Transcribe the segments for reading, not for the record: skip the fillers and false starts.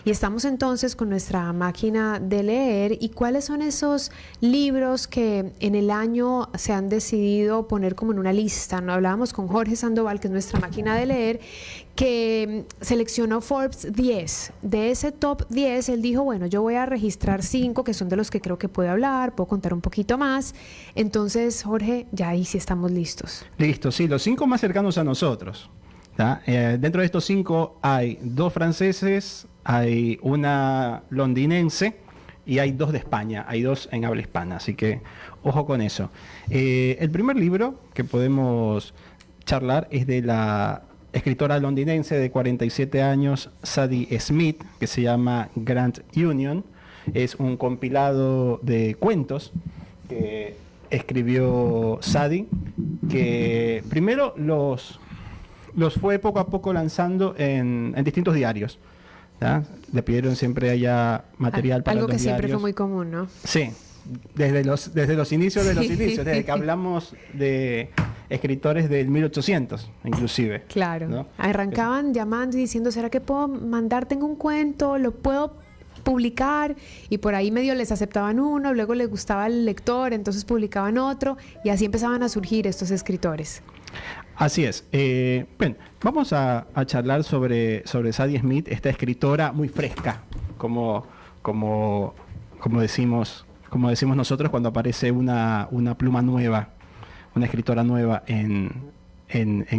Y estamos entonces con nuestra máquina de leer. ¿Y cuáles son esos libros que en el año se han decidido poner como en una lista? ¿No? Hablábamos con Jorge Sandoval, que es nuestra máquina de leer, que seleccionó Forbes 10. De ese top 10, él dijo, bueno, yo voy a registrar 5, que son de los que creo que puedo hablar, puedo contar un poquito más. Entonces, Jorge, ya ahí sí estamos listos. Listo, sí, los 5 más cercanos a nosotros. Dentro de estos 5 hay 2 franceses, hay una londinense y hay 2 de España, hay 2 en habla hispana, así que ojo con eso. El primer libro que podemos charlar es de la escritora londinense de 47 años, Zadie Smith, que se llama Grand Union. Es un compilado de cuentos que escribió Zadie, que primero los fue poco a poco lanzando en distintos diarios. ¿Ya? Le pidieron siempre haya material para algo los que siempre diarios. fue muy común, ¿no? Sí, desde los inicios de los inicios, desde que hablamos de escritores del 1800, inclusive. Claro. ¿No? Arrancaban llamando y diciendo, ¿será que puedo mandar? Tengo un cuento, lo puedo publicar, y por ahí medio les aceptaban uno, luego les gustaba el lector, entonces publicaban otro, y así empezaban a surgir estos escritores. Así es. Bueno, vamos a charlar sobre Zadie Smith, esta escritora muy fresca, como decimos nosotros cuando aparece una pluma nueva, una escritora nueva en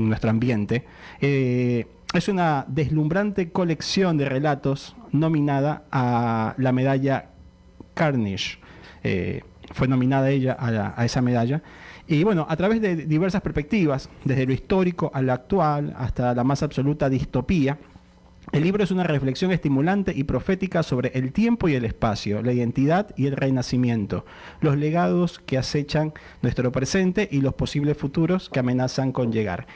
nuestro ambiente. Es una deslumbrante colección de relatos nominada a la medalla Carnegie. Fue nominada ella a esa medalla. Y bueno, a través de diversas perspectivas, desde lo histórico a lo actual, hasta la más absoluta distopía, el libro es una reflexión estimulante y profética sobre el tiempo y el espacio, la identidad y el renacimiento, los legados que acechan nuestro presente y los posibles futuros que amenazan con llegar.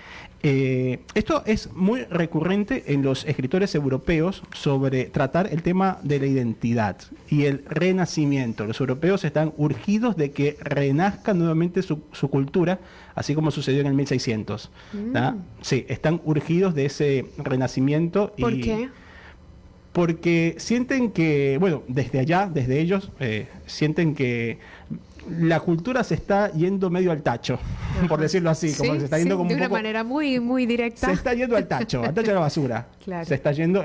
Esto es muy recurrente en los escritores europeos sobre tratar el tema de la identidad y el renacimiento. Los europeos están urgidos de que renazca nuevamente su cultura, así como sucedió en el 1600. Sí, están urgidos de ese renacimiento. ¿Por qué? Porque sienten que, bueno, desde ellos, sienten que la cultura se está yendo medio al tacho, por decirlo así, como se está yendo como de un una poco, manera muy, muy directa. se está yendo al tacho de la basura. Claro. Se está yendo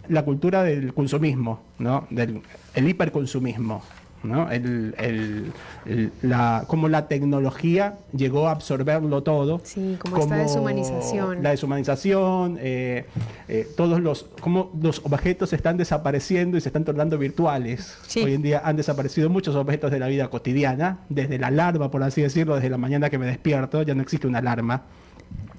la cultura del consumismo, ¿no? El hiperconsumismo, ¿no? Como la tecnología llegó a absorberlo todo. Sí, como esta deshumanización. La deshumanización, como los objetos están desapareciendo y se están tornando virtuales. Sí. Hoy en día han desaparecido muchos objetos de la vida cotidiana, desde la alarma, por así decirlo, desde la mañana que me despierto, ya no existe una alarma,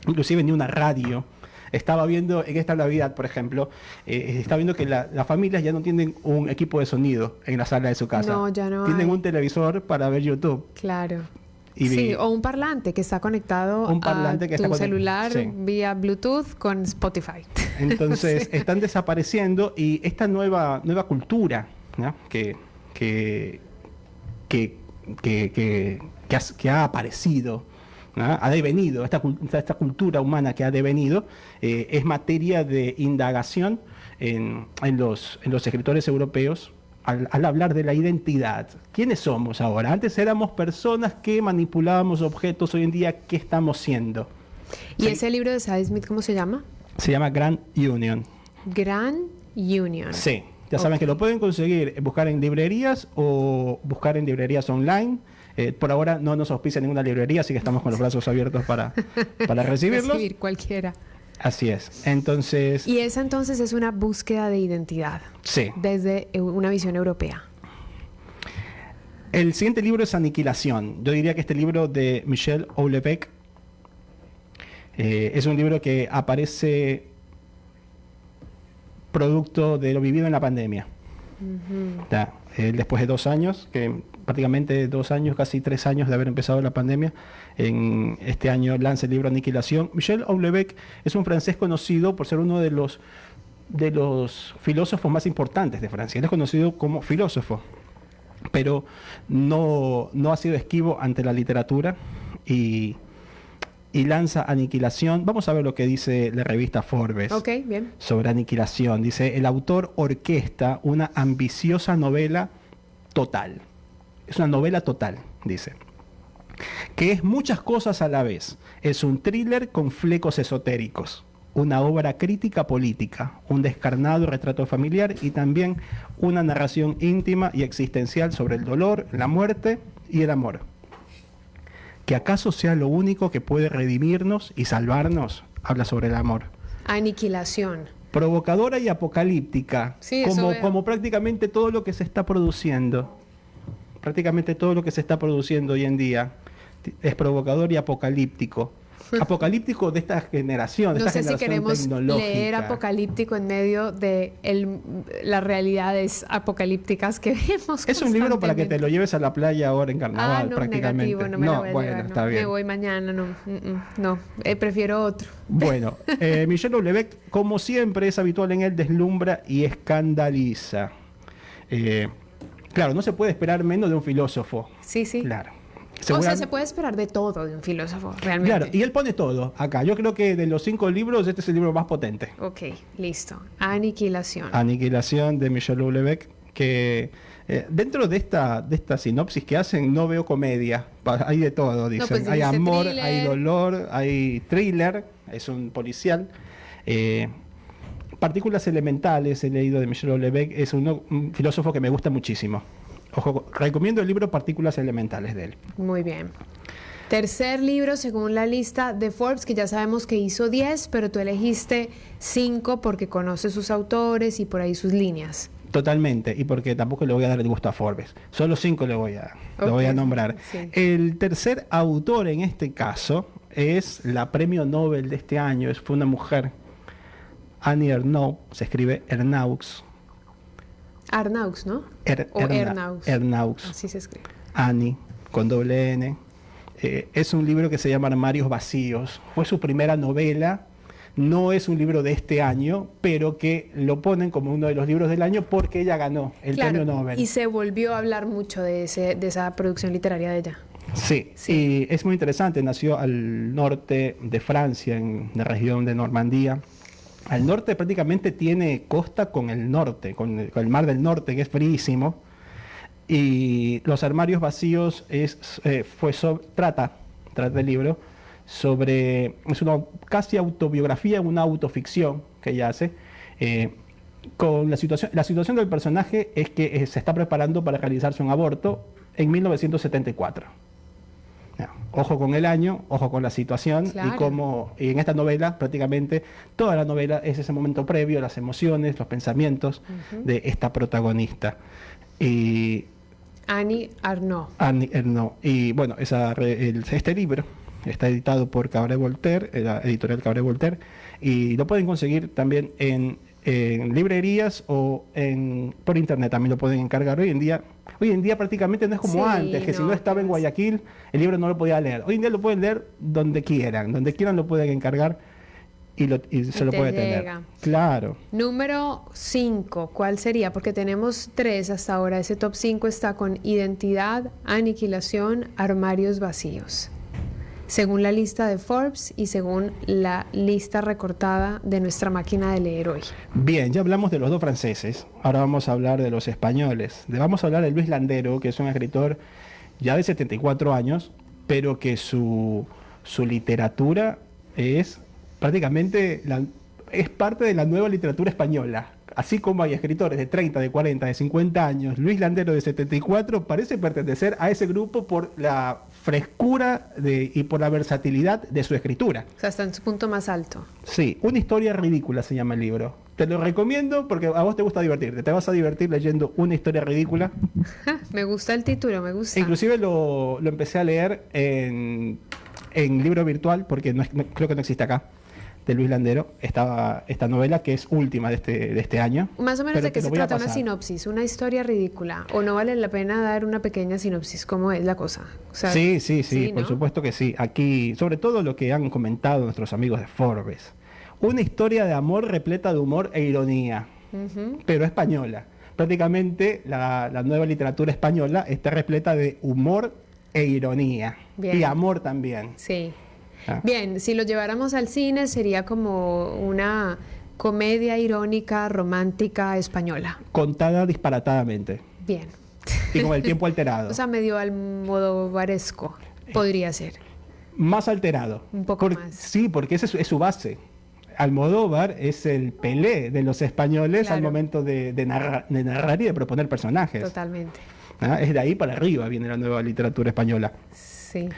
inclusive ni una radio. Estaba viendo en esta Navidad, por ejemplo, estaba viendo que las familias ya no tienen un equipo de sonido en la sala de su casa. No, ya no tienen hay. un televisor para ver YouTube. Claro. Y sí, o un parlante que está conectado a tu celular vía Bluetooth con Spotify. Entonces, están desapareciendo, y esta nueva cultura, ¿no? que ha aparecido, ¿no? Ha devenido, esta cultura humana que ha devenido, es materia de indagación en los escritores europeos al hablar de la identidad. ¿Quiénes somos ahora? Antes éramos personas que manipulábamos objetos, hoy en día, ¿qué estamos siendo? ¿Y ese libro de Zadie Smith cómo se llama? Se llama Grand Union. Grand Union. Sí, ya saben que lo pueden conseguir, buscar en librerías o buscar en librerías online. Por ahora no nos auspicia ninguna librería, así que estamos con los brazos abiertos para recibirlos. Recibir cualquiera. Así es. Entonces... Y esa entonces es una búsqueda de identidad. Sí. Desde una visión europea. El siguiente libro es Aniquilación. Yo diría que este libro de Michel Houellebecq es un libro que aparece producto de lo vivido en la pandemia. Después de 2 años, prácticamente 2 años, casi 3 años de haber empezado la pandemia, en este año lanza el libro Aniquilación. Michel Houellebecq es un francés conocido por ser uno de los filósofos más importantes de Francia. Él es conocido como filósofo, pero no ha sido esquivo ante la literatura, y y lanza Aniquilación. Vamos a ver lo que dice la revista Forbes Ok, bien. sobre Aniquilación. Dice, el autor orquesta una ambiciosa novela total. Es una novela total, dice, que es muchas cosas a la vez. Es un thriller con flecos esotéricos, una obra crítica política, un descarnado retrato familiar y también una narración íntima y existencial sobre el dolor, la muerte y el amor. ¿Que acaso sea lo único que puede redimirnos y salvarnos? Habla sobre el amor. Aniquilación. Provocadora y apocalíptica, Sí, eso veo. como prácticamente todo lo que se está produciendo. Prácticamente todo lo que se está produciendo hoy en día es provocador y apocalíptico. Apocalíptico de esta generación, de No esta sé si generación queremos tecnológica. leer apocalíptico en medio de las realidades apocalípticas que vemos. Es un libro para que te constantemente. lo lleves a la playa ahora en carnaval, No, prácticamente. negativo, no me la voy a bueno, llevar, no. está bien. Me voy mañana, no, no, prefiero otro. Bueno, Michel Houellebecq, como siempre es habitual en él, deslumbra y escandaliza. Claro, no se puede esperar menos de un filósofo. Sí, sí. Claro. O sea, se puede esperar de todo de un filósofo, realmente. Claro, y él pone todo acá. Yo creo que de los 5 libros, este es el libro más potente. Ok, listo. Aniquilación. Aniquilación de Michel Houellebecq, que dentro de esta sinopsis que hacen no veo comedia, hay de todo, dicen. pues hay dice amor, thriller. hay dolor, hay thriller, es un policial. Partículas elementales he leído de Michel Houellebecq, es un filósofo que me gusta muchísimo. Ojo, recomiendo el libro Partículas elementales de él. Muy bien. Tercer libro según la lista de Forbes, que ya sabemos que hizo 10, pero tú elegiste 5 porque conoces sus autores y por ahí sus líneas. Totalmente, y porque tampoco le voy a dar el gusto a Forbes. Solo 5 le voy a Ok, nombrar. sí. El tercer autor en este caso es la premio Nobel de este año, fue una mujer, Annie Ernaux, se escribe Ernaux. Arnaux, ¿no? O Ernaux. Ernaux. Así se escribe. Annie, con doble N. Es un libro que se llama Armarios Vacíos. Fue su primera novela. No es un libro de este año, pero que lo ponen como uno de los libros del año porque ella ganó el premio Nobel. Y se volvió a hablar mucho de esa producción literaria de ella. Sí, Sí. y es muy interesante. Nació al norte de Francia, en la región de Normandía. Al norte prácticamente tiene costa con el norte, con el mar del norte, que es fríísimo. Y Los Armarios Vacíos trata el libro sobre, es una casi autobiografía, una autoficción que ella hace. Con la situación del personaje es que se está preparando para realizarse un aborto en 1974. Ojo con el año, ojo con la situación. Claro. Y en esta novela prácticamente toda la novela es ese momento previo, las emociones, los pensamientos de esta protagonista. Y Annie Ernaux. Annie Ernaux. Y bueno, este libro está editado por Cabaret Voltaire, la editorial Cabaret Voltaire, y lo pueden conseguir también en librerías o por internet, también lo pueden encargar. Hoy en día prácticamente no es como Sí, antes, que si no estaba en Guayaquil, el libro no lo podía leer. Hoy en día lo pueden leer donde quieran lo pueden encargar y se lo te puede tener. llega. Claro. Número 5, ¿cuál sería? Porque tenemos 3 hasta ahora. Ese top 5 está con Identidad, Aniquilación, Armarios Vacíos. Según la lista de Forbes y según la lista recortada de nuestra máquina de leer hoy. Bien, ya hablamos de los 2 franceses, ahora vamos a hablar de los españoles. Vamos a hablar de Luis Landero, que es un escritor ya de 74 años, pero que su literatura es prácticamente es parte de la nueva literatura española. Así como hay escritores de 30, de 40, de 50 años, Luis Landero de 74 parece pertenecer a ese grupo por la frescura y por la versatilidad de su escritura. O sea, está en su punto más alto. Sí, Una historia ridícula se llama el libro. Te lo recomiendo porque a vos te gusta divertirte. Te vas a divertir leyendo Una historia ridícula. Me gusta el título, me gusta. Inclusive lo empecé a leer en libro virtual porque creo que no existe acá, de Luis Landero, esta novela que es última de este año. Más o menos pero de qué te lo se voy a trata una pasar. sinopsis, una historia ridícula. ¿O no vale la pena dar una pequeña sinopsis? ¿Cómo es la cosa? O sea, Sí, por ¿no? supuesto que sí. Aquí, sobre todo lo que han comentado nuestros amigos de Forbes. Una historia de amor repleta de humor e ironía, pero española. Prácticamente la nueva literatura española está repleta de humor e ironía. Bien. Y amor también. Sí. Ah. Bien, si lo lleváramos al cine sería como una comedia irónica, romántica, española. Contada disparatadamente Bien. y con el tiempo alterado. O sea, medio al modo varesco, podría ser. Más alterado. Un poco más. Sí, porque esa es su base. Almodóvar es el Pelé de los españoles Claro. al momento de narrar y de proponer personajes. Totalmente. ¿Ah? Es de ahí para arriba viene la nueva literatura española. Sí.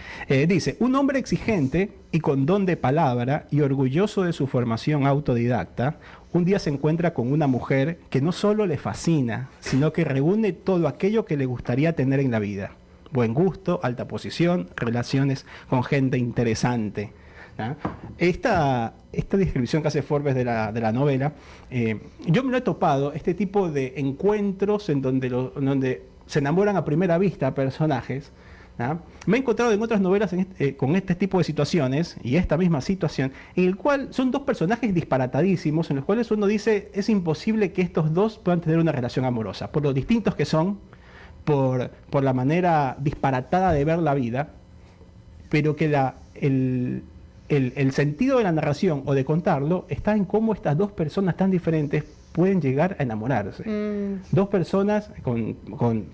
Dice, un hombre exigente y con don de palabra y orgulloso de su formación autodidacta, un día se encuentra con una mujer que no solo le fascina, sino que reúne todo aquello que le gustaría tener en la vida. Buen gusto, alta posición, relaciones con gente interesante. ¿Ah? Esta descripción que hace Forbes de la novela, yo me lo he topado, este tipo de encuentros en donde se enamoran a primera vista personajes. ¿Ah? Me he encontrado en otras novelas con este tipo de situaciones y esta misma situación, en el cual son dos personajes disparatadísimos, en los cuales uno dice, es imposible que estos dos puedan tener una relación amorosa, por lo distintos que son, por la manera disparatada de ver la vida, pero que el sentido de la narración o de contarlo está en cómo estas dos personas tan diferentes pueden llegar a enamorarse. Dos personas con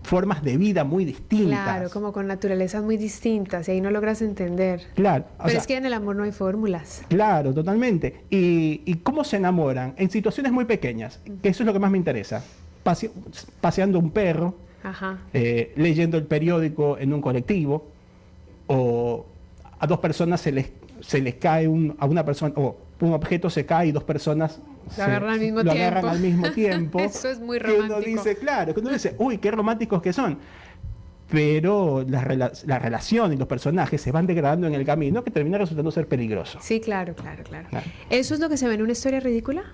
formas de vida muy distintas. Claro, como con naturalezas muy distintas y ahí no logras entender. Claro, Pero es que en el amor no hay fórmulas. claro, totalmente. ¿Y cómo se enamoran? En situaciones muy pequeñas, que eso es lo que más me interesa. Paseando un perro, Ajá. leyendo el periódico en un colectivo, o a dos personas se les cae a una persona, o un objeto se cae y dos personas Lo agarran al mismo lo tiempo. agarran al mismo tiempo. Eso es muy Que uno romántico. dice, claro, que uno dice, uy, qué románticos que son. Pero la relación y los personajes se van degradando en el camino que termina resultando ser peligroso. Sí, claro, claro, claro. Claro. ¿Eso es lo que se ve en una historia ridícula?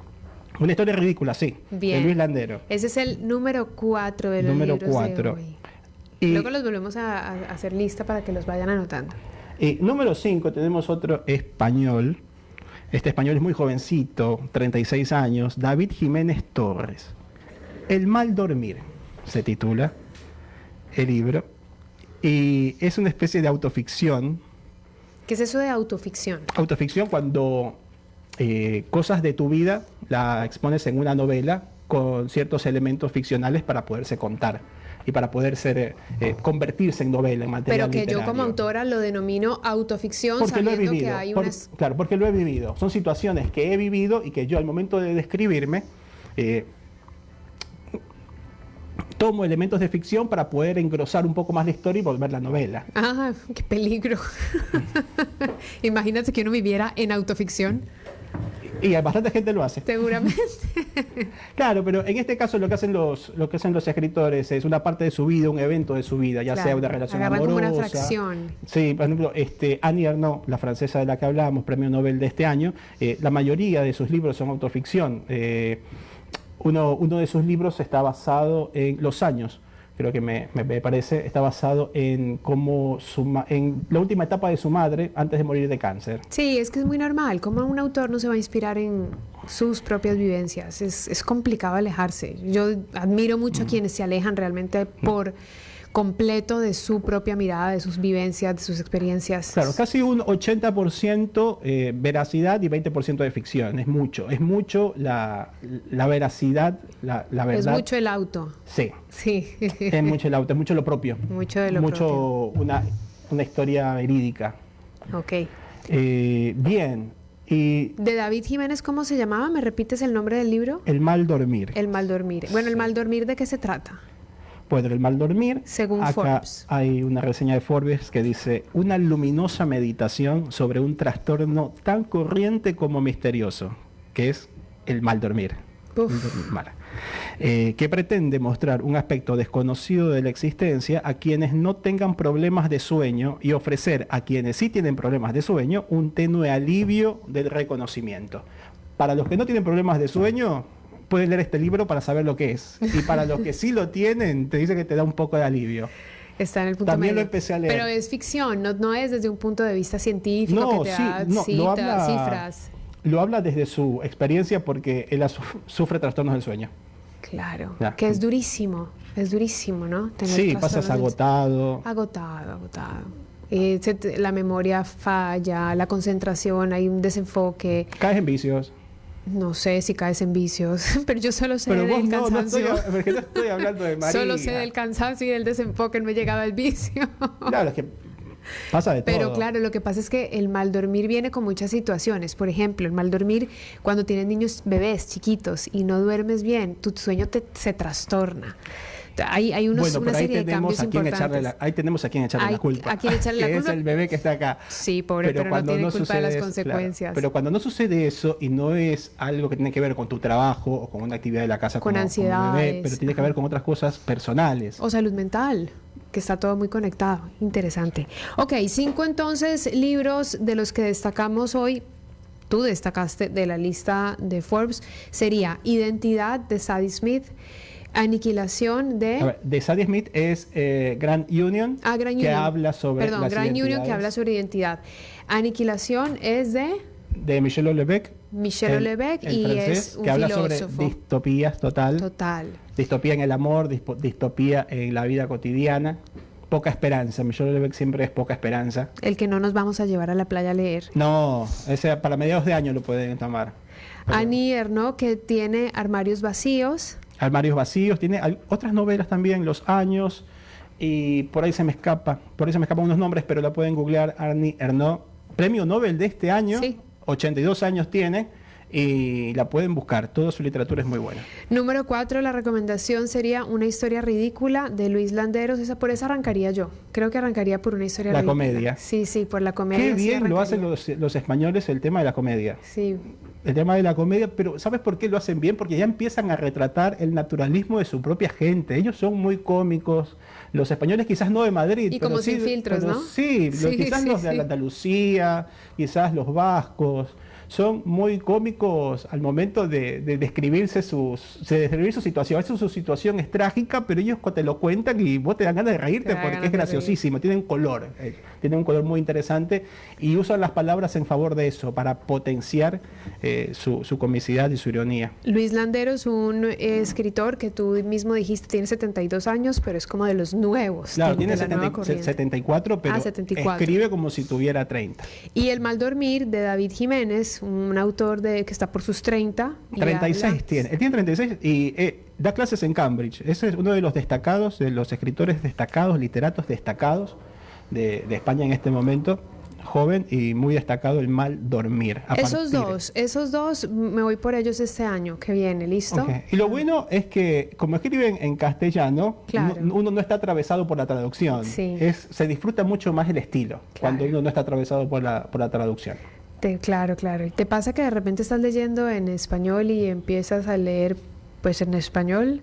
Una historia ridícula, sí, Bien. de Luis Landero. Ese es el número 4 de los Número libros 4. de hoy. Y Luego los volvemos a hacer lista para que los vayan anotando. número 5 tenemos otro español. Este español es muy jovencito, 36 años, David Jiménez Torres. El mal dormir se titula el libro. Y es una especie de autoficción. ¿Qué es eso de autoficción? Autoficción cuando cosas de tu vida la expones en una novela con ciertos elementos ficcionales para poderse contar y para poder convertirse en novela, en material Pero que yo como literario. autora lo denomino autoficción Porque lo he sabiendo que vivido. hay Claro, porque lo he vivido. Son situaciones que he vivido y que yo al momento de describirme tomo elementos de ficción para poder engrosar un poco más la historia y volver la novela. Ah, qué peligro. Imagínate que uno viviera en autoficción. Y bastante gente lo hace. Seguramente. Claro, pero en este caso lo que hacen los escritores es una parte de su vida, un evento de su vida, ya Claro, sea una relación agarran como amorosa. una fracción. Sí, por ejemplo, Annie Ernaux, la francesa de la que hablábamos, premio Nobel de este año, la mayoría de sus libros son autoficción. Uno de sus libros está basado en Los años, creo que me parece, está basado en en la última etapa de su madre antes de morir de cáncer. Sí, es que es muy normal. Como un autor no se va a inspirar en sus propias vivencias. Es complicado alejarse. Yo admiro mucho a quienes se alejan realmente por completo de su propia mirada, de sus vivencias, de sus experiencias. Claro, casi un 80% veracidad y 20% de ficción. Es mucho la veracidad, la verdad. Es mucho el auto. Sí, Sí. es mucho el auto, es mucho lo propio. Mucho de lo propio. Una historia verídica. Ok. Bien, y De David Jiménez, ¿cómo se llamaba? ¿Me repites el nombre del libro? el mal dormir. El mal dormir. Bueno, ¿el mal dormir de qué se trata? Bueno, el mal dormir. Según Acá Forbes. hay una reseña de Forbes que dice, una luminosa meditación sobre un trastorno tan corriente como misterioso, que es el mal dormir. Uf. El dormir mal. Que pretende mostrar un aspecto desconocido de la existencia a quienes no tengan problemas de sueño y ofrecer a quienes sí tienen problemas de sueño un tenue alivio del reconocimiento. Para los que no tienen problemas de sueño, pueden leer este libro para saber lo que es. Y para los que sí lo tienen, te dice que te da un poco de alivio. Está en el punto También medio. lo empecé a leer. Pero es ficción, no es desde un punto de vista científico No, que te sí, da no, citas, cifras. Lo habla desde su experiencia porque él sufre trastornos del sueño. Claro, Ya. que es durísimo, ¿no? Tener Sí, trastornos pasas del- agotado. Agotado. la memoria falla, la concentración, hay un desenfoque. Caes en vicios. No sé si caes en vicios, pero yo solo sé Pero del vos no cansancio. porque no estoy hablando de María. Solo sé del cansancio y del desenfoque, no he llegado al vicio. Claro, es que pasa de todo. Pero claro, lo que pasa es que el mal dormir viene con muchas situaciones. Por ejemplo, el mal dormir cuando tienes niños bebés chiquitos y no duermes bien, tu sueño se trastorna. Hay una serie de cambios importantes. Ahí tenemos a quien echarle la culpa. A quien echarle la que culpa. es el bebé que está acá. Sí, pobre, pero no tiene culpa de las consecuencias. Claro. Pero cuando no sucede eso y no es algo que tiene que ver con tu trabajo o con una actividad de la casa con como ansiedades, bebé, pero tiene que ver con otras cosas personales. O salud mental, que está todo muy conectado. Interesante. Ok, 5 entonces libros de los que destacamos hoy. Tú destacaste de la lista de Forbes. Sería Identidad de Sadie Smith, Aniquilación de Sadie Smith es Grand Union, Grand que Union. habla sobre Perdón, las Grand Union, que identidades. habla sobre identidad. Aniquilación es de Michel Houellebecq. Houellebecq el y francés, es un que habla filósofo. sobre distopías total. Distopía en el amor, distopía en la vida cotidiana. Poca esperanza. Michel Houellebecq siempre es poca esperanza. El que no nos vamos a llevar a la playa a leer. No, ese para mediados de año lo pueden tomar. Annie Ernaux, que tiene Armarios Vacíos. Armarios Vacíos, tiene otras novelas también, Los Años, y por ahí se me escapan unos nombres, pero la pueden googlear. Annie Ernaux, premio Nobel de este año, Sí. 82 años tiene, y la pueden buscar, toda su literatura es muy buena. Número 4, la recomendación sería Una historia ridícula de Luis Landeros. Por esa arrancaría yo. Creo que arrancaría por una historia La ridícula. comedia. Sí, por la comedia. Qué sí bien lo arrancaría. hacen los españoles el tema de la comedia. Sí. El tema de la comedia, pero ¿sabes por qué lo hacen bien? Porque ya empiezan a retratar el naturalismo de su propia gente. Ellos son muy cómicos. Los españoles quizás no de Madrid. Y pero como sí, sin filtros, pero ¿no? Sí, quizás los de Andalucía, quizás los vascos. Son muy cómicos al momento de describir su situación. A veces su situación es trágica, pero ellos te lo cuentan y vos te dan ganas de reírte porque es graciosísimo. Tienen un color muy interesante y usan las palabras en favor de eso, para potenciar su comicidad y su ironía. Luis Landeros, un escritor que tú mismo dijiste tiene 72 años, pero es como de los nuevos. Claro, de tiene la nueva corriente. 74, pero 74. escribe como si tuviera 30. Y El mal dormir de David Jiménez, un autor que está por sus 30. 36 tiene. Él tiene 36 y da clases en Cambridge. Ese es uno de los destacados, de los escritores destacados, literatos destacados de España en este momento. Joven y muy destacado, El mal dormir. Esos dos, me voy por ellos este año que viene, ¿listo? Okay. Y lo bueno es que, como escriben en castellano, Claro. uno no está atravesado por la traducción. Sí. Se disfruta mucho más el estilo cuando uno no está atravesado por la traducción. Claro. ¿Y te pasa que de repente estás leyendo en español y empiezas a leer pues en español?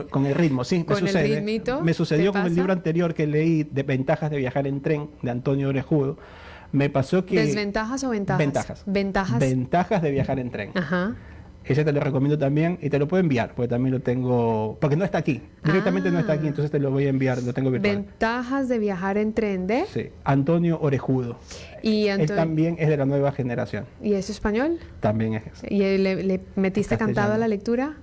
Con el ritmo, sí, ¿Con me el sucede. ritmito? Me sucedió ¿Te con el pasa? libro anterior que leí de Ventajas de viajar en tren, de Antonio Orejudo. Me pasó que... ¿Desventajas o ventajas? Ventajas. Ventajas de viajar en tren. Ajá. Ese te lo recomiendo también y te lo puedo enviar, porque también lo tengo... Porque no está aquí, directamente no está aquí, entonces te lo voy a enviar, lo tengo virtual. Ventajas de viajar en tren de... Sí, Antonio Orejudo. Y Él también es de la nueva generación. ¿Y es español? También es. ¿Y le metiste cantado a la lectura?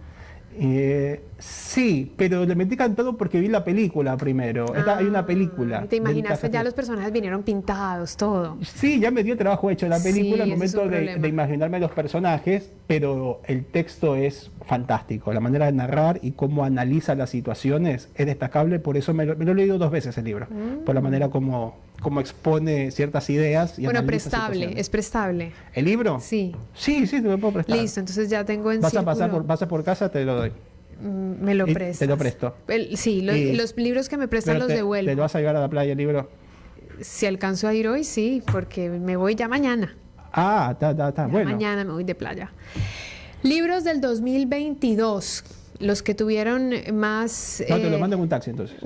Sí, pero le metí cantado porque vi la película primero. Hay una película. ¿Te imaginaste Ventajas ya de- los personajes vinieron pintados, todo? Sí, ya me dio trabajo hecho la película Sí, al ese es momento un de problema. imaginarme los personajes, pero el texto es fantástico. La manera de narrar y cómo analiza las situaciones es destacable. Por eso me lo he leído 2 veces el libro. Por la manera como expone ciertas ideas. Y Bueno, analiza prestable, situaciones. es prestable. ¿El libro? Sí. Sí, te lo puedo prestar. Listo, entonces ya tengo en Vas a pasar círculo. pasar por casa, te lo doy. Me lo Y prestas. te lo presto. Sí, los libros que me prestan Pero los devuelvo. ¿Te lo vas a llevar a la playa el libro? Si alcanzo a ir hoy, sí, porque me voy ya mañana. Ah, está. Ya Bueno. mañana me voy de playa. Libros del 2022. Los que tuvieron más... No, te lo mando en un taxi entonces.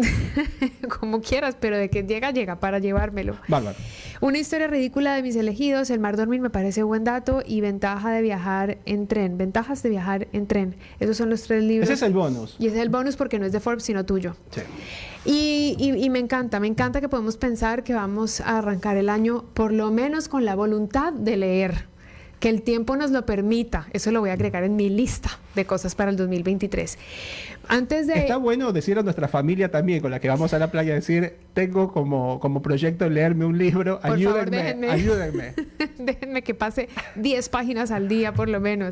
como quieras, pero de que llega para llevármelo. Bárbaro. Una historia ridícula de mis elegidos, El mar dormir me parece buen dato, y Ventaja de viajar en tren. Ventajas de viajar en tren. Esos son los 3 libros. Ese es el bonus. Y ese es el bonus porque no es de Forbes, sino tuyo. Sí. Y me encanta que podemos pensar que vamos a arrancar el año por lo menos con la voluntad de leer. Que el tiempo nos lo permita. Eso lo voy a agregar en mi lista de cosas para el 2023. Antes de... Está bueno decir a nuestra familia también, con la que vamos a la playa, decir, tengo como proyecto leerme un libro, Por favor, ayúdenme. déjenme que pase 10 páginas al día por lo menos.